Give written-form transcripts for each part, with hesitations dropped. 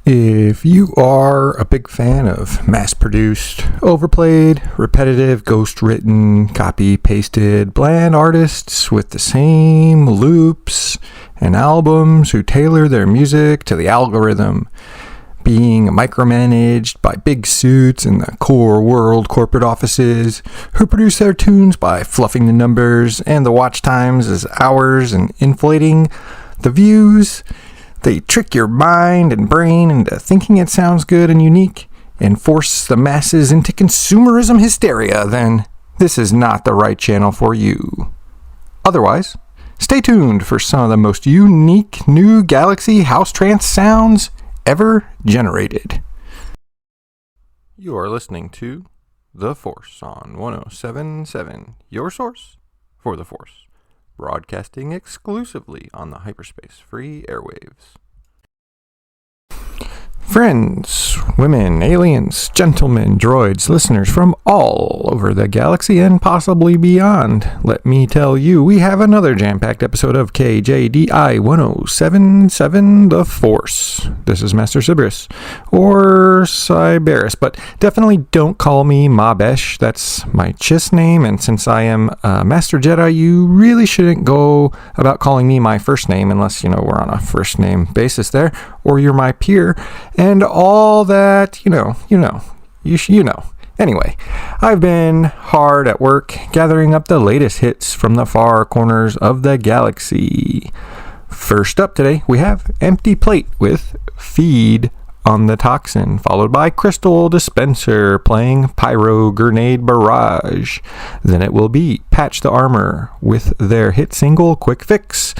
If you are a big fan of mass-produced, overplayed, repetitive, ghost-written, copy-pasted, bland artists with the same loops and albums who tailor their music to the algorithm, being micromanaged by big suits in the core world corporate offices who produce their tunes by fluffing the numbers and the watch times as hours and inflating the views, they trick your mind and brain into thinking it sounds good and unique and force the masses into consumerism hysteria, then this is not the right channel for you. Otherwise, stay tuned for some of the most unique new Galaxy house trance sounds ever generated. You are listening to The Force on 107.7, your source for The Force, broadcasting exclusively on the HyperSpace free airwaves. Friends, women, aliens, gentlemen, droids, listeners from all over the galaxy and possibly beyond, let me tell you, we have another jam-packed episode of KJDI 107.7 The Force. This is Master Sybaris, or Sybaris, but definitely don't call me Mabesh. That's my Chiss name, and since I am a Master Jedi, you really shouldn't go about calling me my first name unless, we're on a first name basis there, or you're my peer. And all that, you know. Anyway, I've been hard at work gathering up the latest hits from the far corners of the galaxy. First up today, we have Empty Plate with Feed on the Toxin, followed by Crystal Dispenser playing Pyro Grenade Barrage. Then it will be Patch the Armor with their hit single Quick Fix.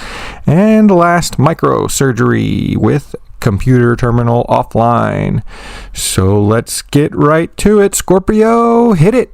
And last, Microsurgery with Computer Terminal Offline. So let's get right to it. Scorpio, hit it!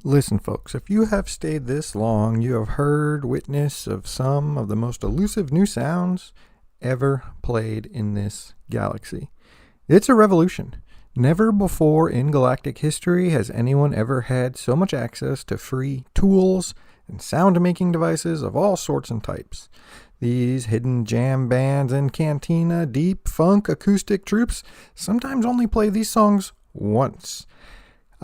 Listen, folks, if you have stayed this long, you have heard witness of some of the most elusive new sounds ever played in this galaxy. It's a revolution. Never before in galactic history has anyone ever had so much access to free tools and sound-making devices of all sorts and types. These hidden jam bands and cantina deep funk acoustic troops sometimes only play these songs once.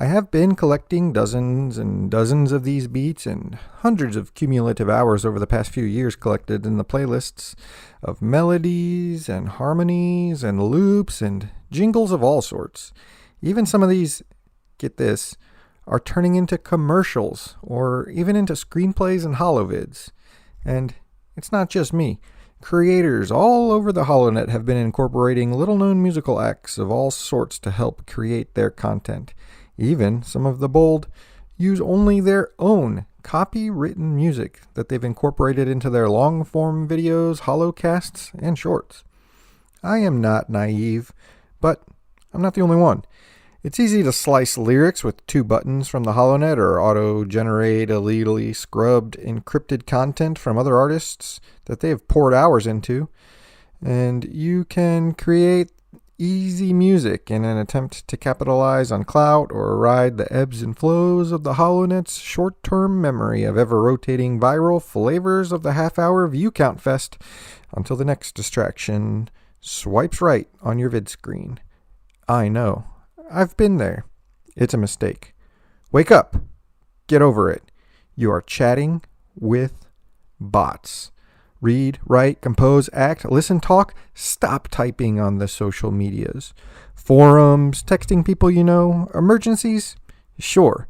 I have been collecting dozens and dozens of these beats and hundreds of cumulative hours over the past few years collected in the playlists of melodies and harmonies and loops and jingles of all sorts. Even some of these, get this, are turning into commercials or even into screenplays and holovids. And it's not just me. Creators all over the HoloNet have been incorporating little-known musical acts of all sorts to help create their content. Even some of the bold use only their own copywritten music that they've incorporated into their long-form videos, holocasts, and shorts. I am not naive, but I'm not the only one. It's easy to slice lyrics with 2 buttons from the HoloNet or auto-generate illegally scrubbed, encrypted content from other artists that they have poured hours into, and you can create easy music in an attempt to capitalize on clout or ride the ebbs and flows of the HoloNet's short-term memory of ever-rotating viral flavors of the half-hour view count fest until the next distraction swipes right on your vid screen. I know. I've been there. It's a mistake. Wake up. Get over it. You are chatting with bots. Read, write, compose, act, listen, talk. Stop typing on the social medias. Forums, texting people you know. Emergencies? Sure.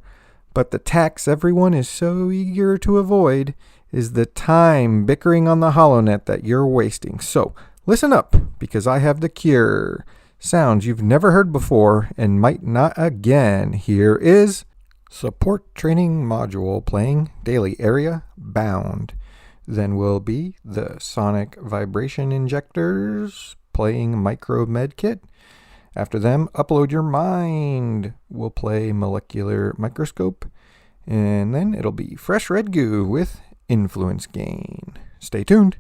But the tax everyone is so eager to avoid is the time bickering on the HoloNet that you're wasting. So, listen up, because I have the cure. Sounds you've never heard before and might not again. Here is Support Training Module playing Daily Area Bound. Then will be the Sonic Vibration Injectors playing Micro Medkit. After them, Upload Your Mind will play Molecular Microscope. And then it'll be Fresh Red Goo with Influence Gain. Stay tuned.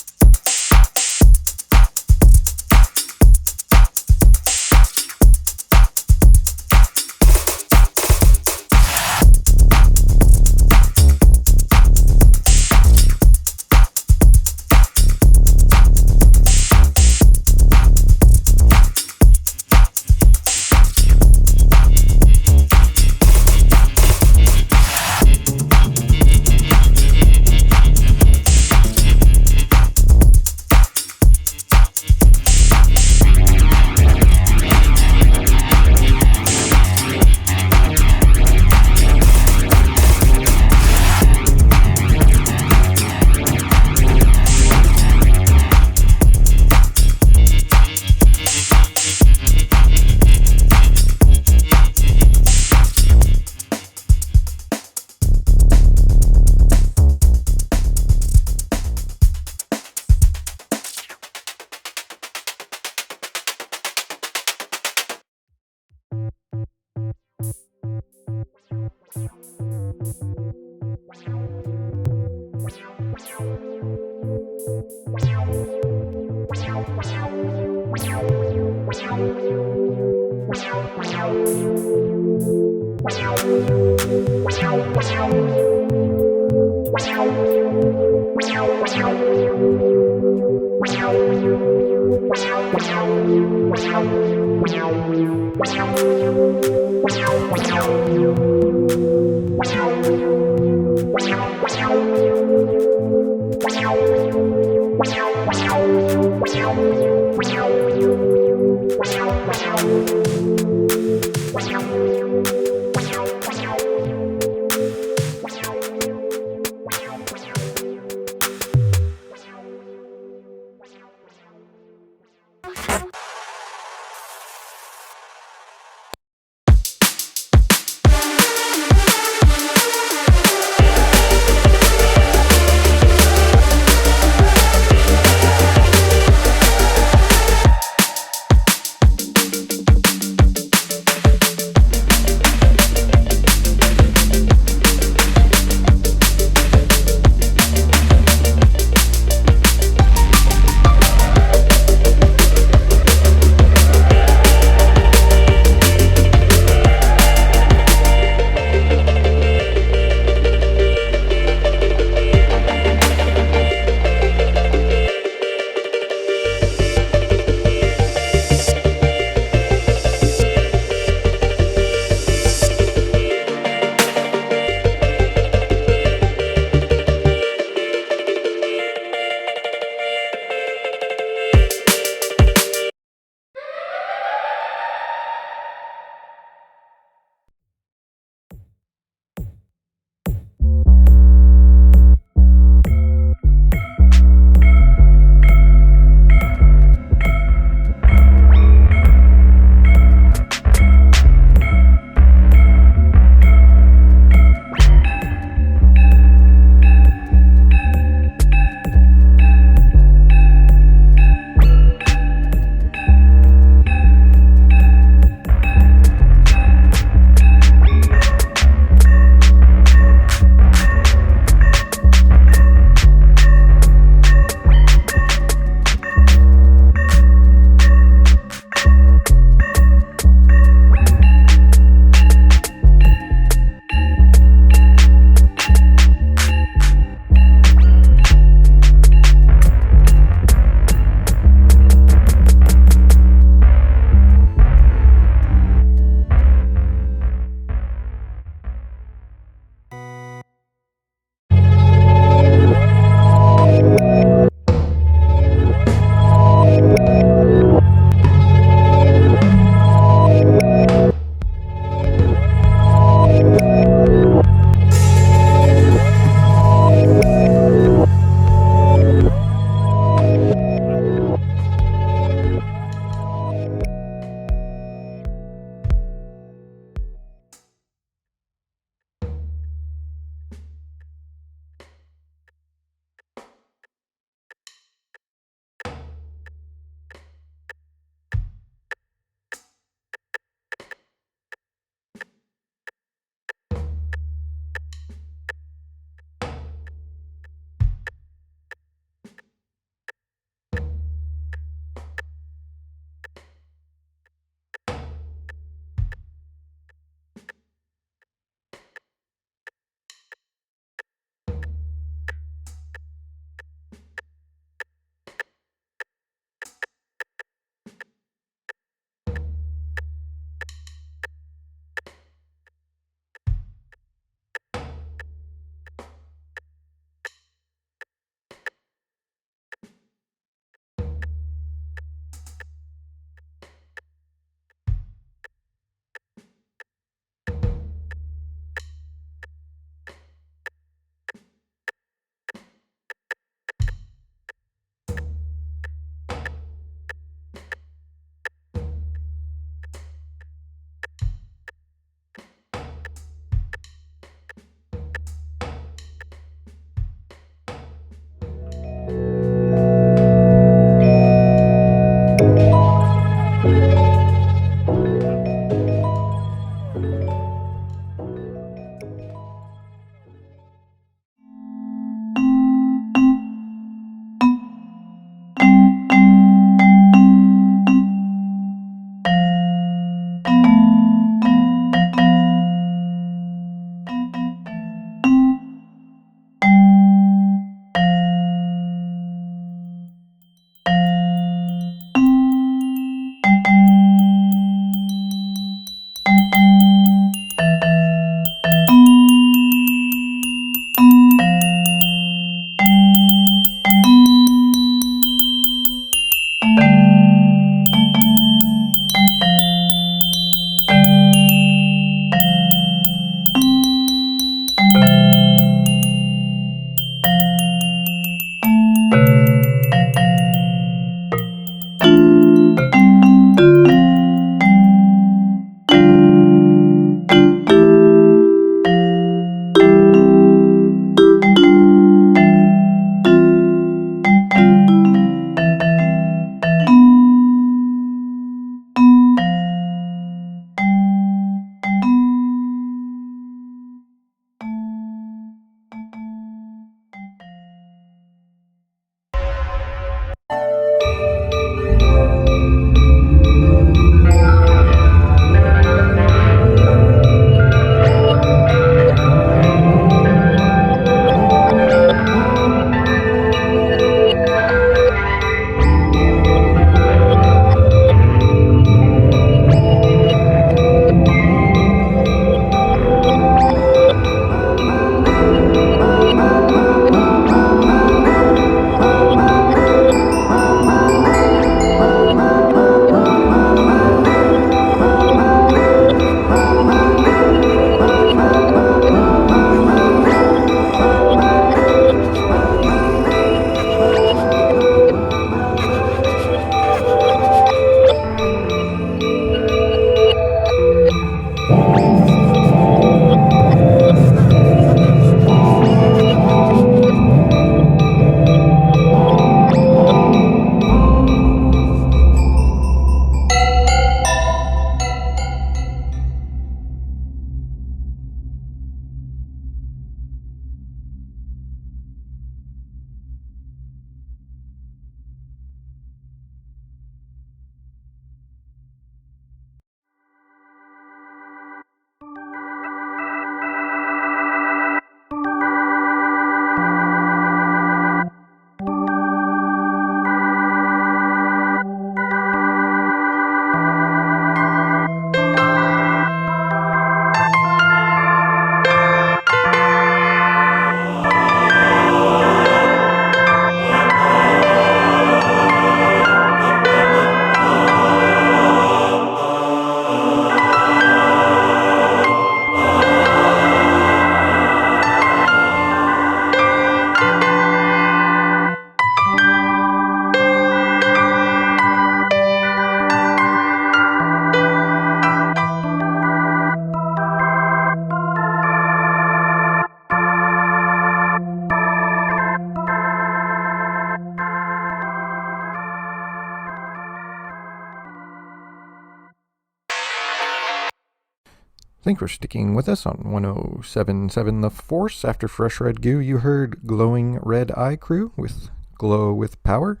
Thanks for sticking with us on 107.7 The Force. After Fresh Red Goo, you heard Glowing Red Eye Crew with Glow with Power.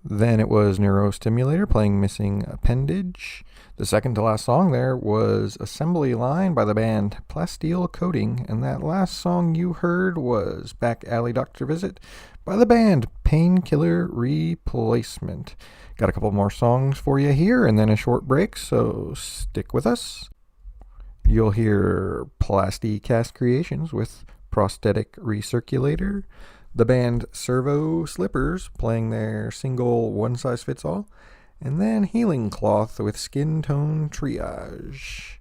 Then it was Neurostimulator playing Missing Appendage. The second to last song there was Assembly Line by the band Plasteel Coating. And that last song you heard was Back Alley Doctor Visit by the band Painkiller Replacement. Got a couple more songs for you here and then a short break, so stick with us. You'll hear Plasticast Creations with Prosthetic Recirculator, the band Servo Slippers playing their single One Size Fits All, and then Healing Cloth with Skin Tone Triage.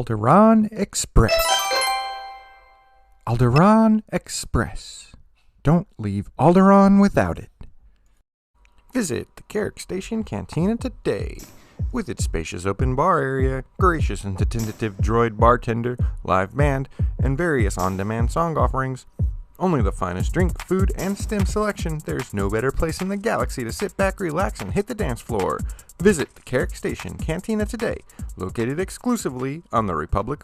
Alderaan Express. Alderaan Express. Don't leave Alderaan without it. Visit the Carrick Station Cantina today. with its spacious open bar area, gracious and attentive droid bartender, live band, and various on-demand song offerings. Only the finest drink, food, and STEM selection. There's no better place in the galaxy to sit back, relax, and hit the dance floor. Visit the Carrick Station Cantina today, located exclusively on the Republic.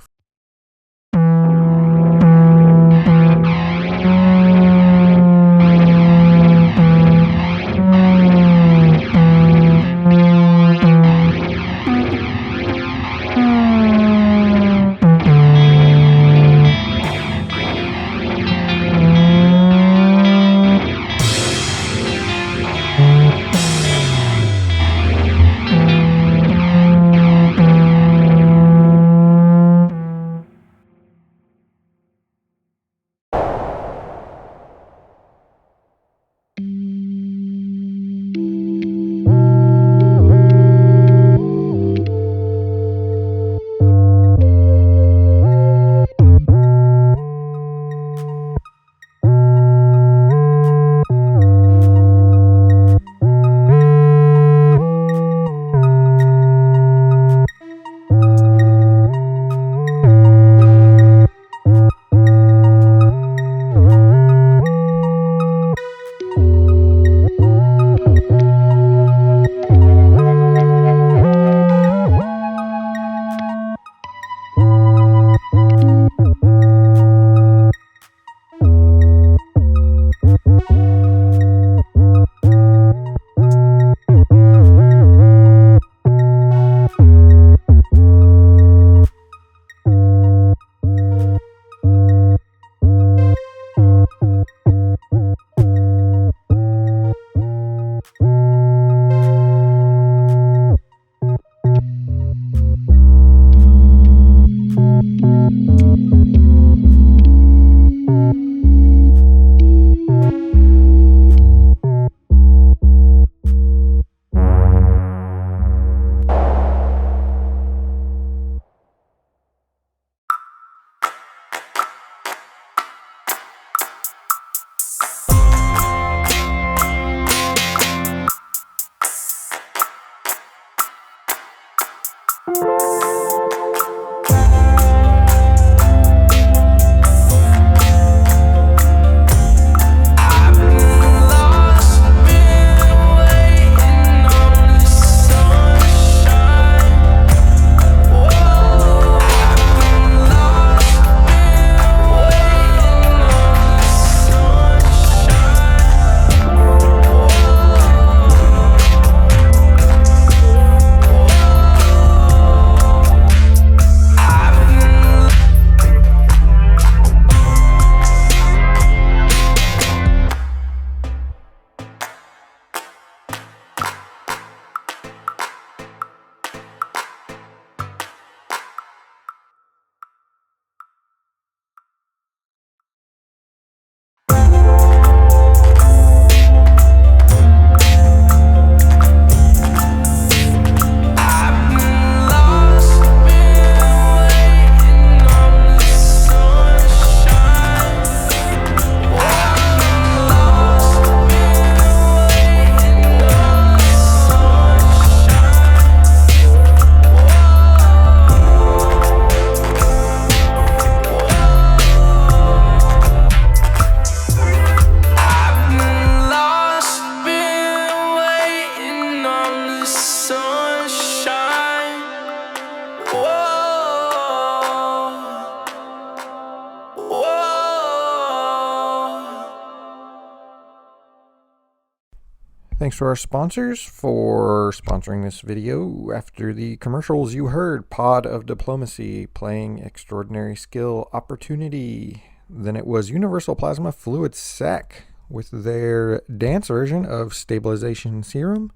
Thanks to our sponsors for sponsoring this video. After the commercials, you heard Pod of Diplomacy playing Extraordinary Skill Opportunity. Then it was Universal Plasma Fluid Sec with their dance version of Stabilization Serum.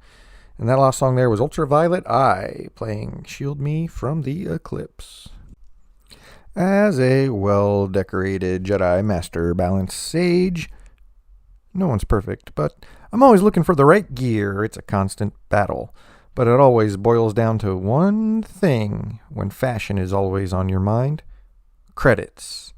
And that last song there was Ultraviolet Eye playing Shield Me from the Eclipse. As a well-decorated Jedi Master Balance Sage, no one's perfect, but I'm always looking for the right gear. It's a constant battle. But it always boils down to one thing when fashion is always on your mind. Credits.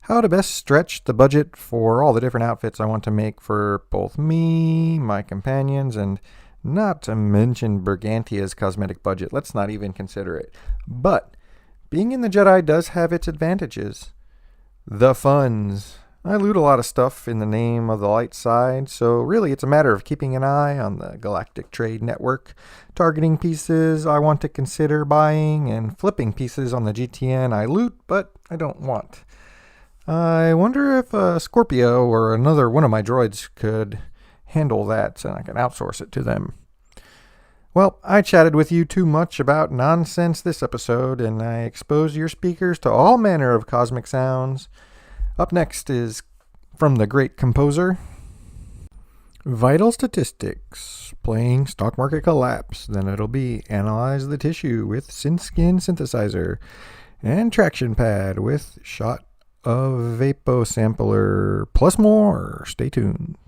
How to best stretch the budget for all the different outfits I want to make for both me, my companions, and Not to mention Brigantia's cosmetic budget. Let's not even consider it. But being in the Jedi does have its advantages. The funds. I loot a lot of stuff in the name of the light side, so really it's a matter of keeping an eye on the Galactic Trade Network, targeting pieces I want to consider buying, and flipping pieces on the GTN I loot but I don't want. I wonder if Scorpio or another one of my droids could handle that so I can outsource it to them. Well, I chatted with you too much about nonsense this episode, and I exposed your speakers to all manner of cosmic sounds. Up next is from the great composer, Vital Statistics, playing Stock Market Collapse. Then it'll be Analyze the Tissue with SynthSkin Synthesizer, and Traction Pad with Shot of Vapo Sampler, plus more. Stay tuned.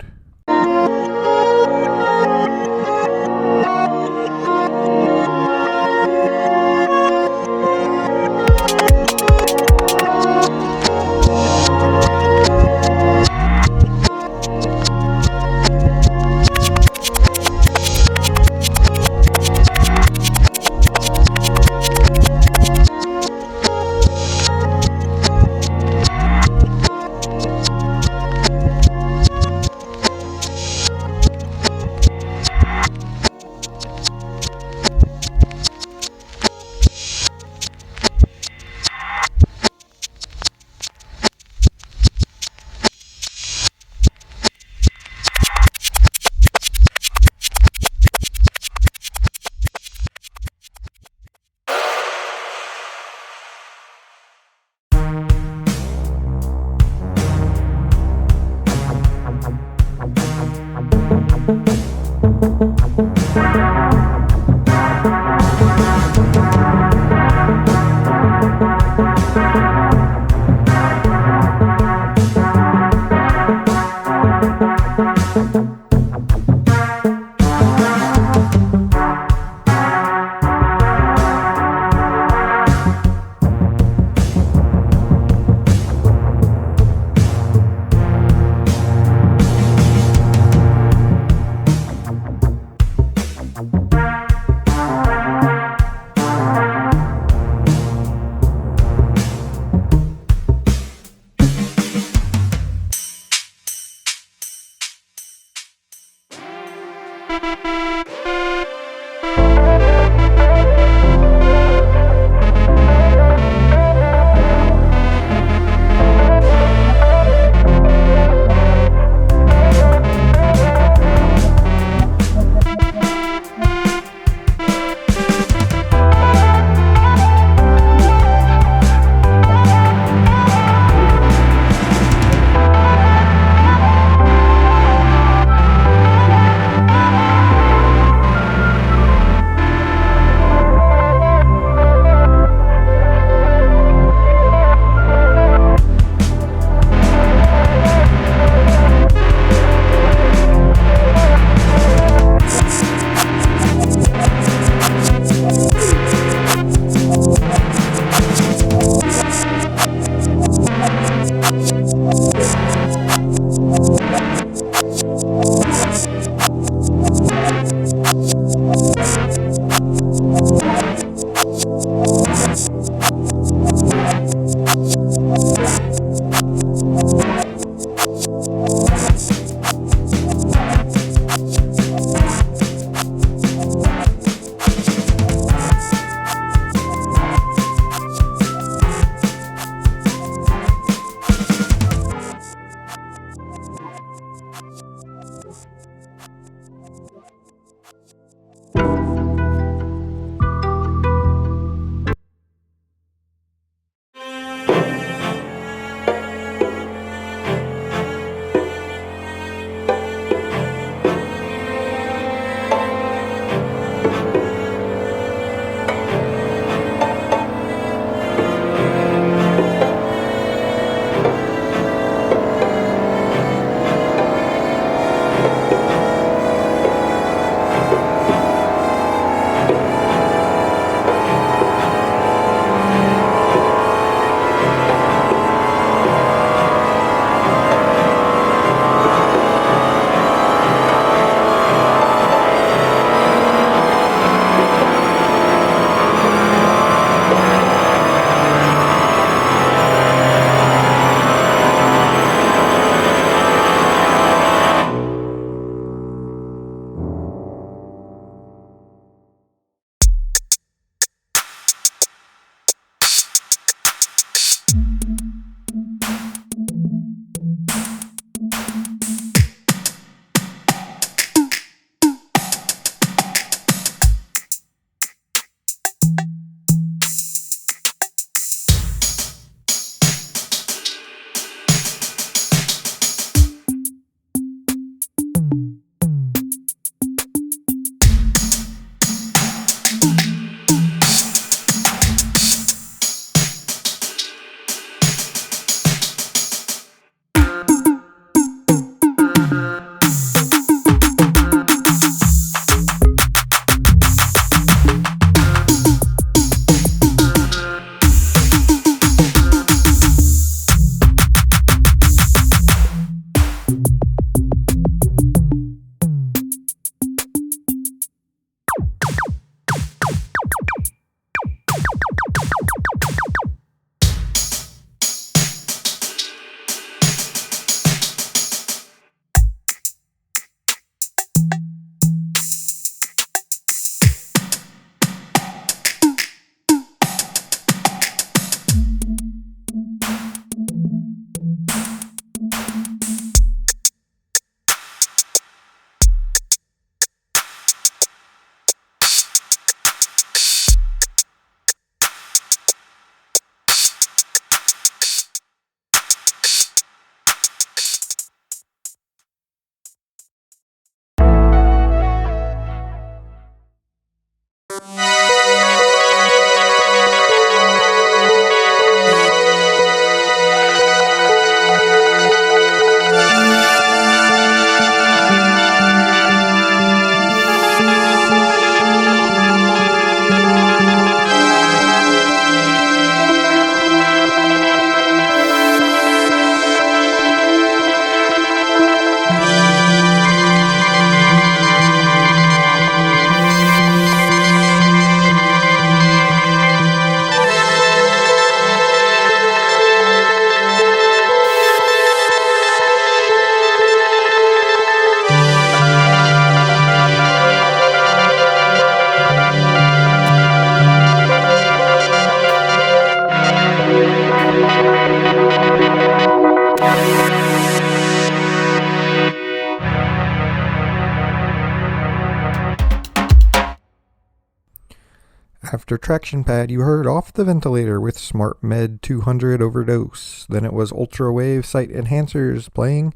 After Traction Pad, you heard Off the Ventilator with Smart Med 200 Overdose. Then it was Ultra Wave Sight Enhancers playing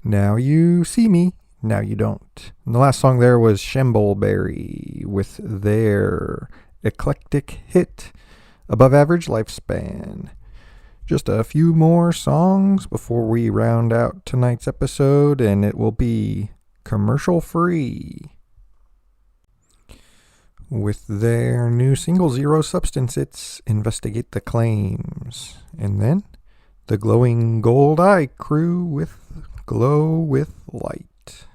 Now You See Me, Now You Don't. And the last song there was Shambleberry with their eclectic hit, Above Average Lifespan. Just a few more songs before we round out tonight's episode, and it will be commercial free. With their new single Zero Substance, it's Investigate the Claims. And then the Glowing Gold Eye Crew with Glow with Light.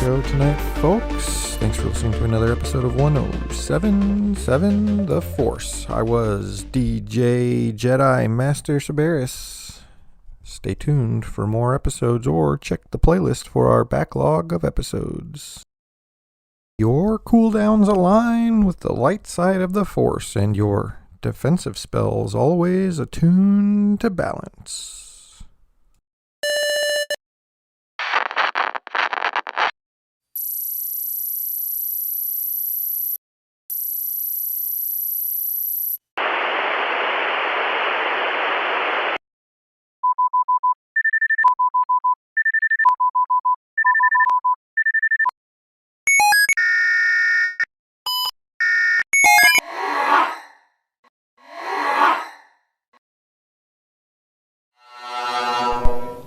show tonight, folks. Thanks for listening to another episode of 1077 The Force. I was DJ Master Sybaris. Stay tuned for more episodes or check the playlist for our backlog of episodes. Your cooldowns align with the light side of the Force, and your defensive spells always attuned to balance.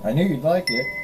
I knew you'd like it.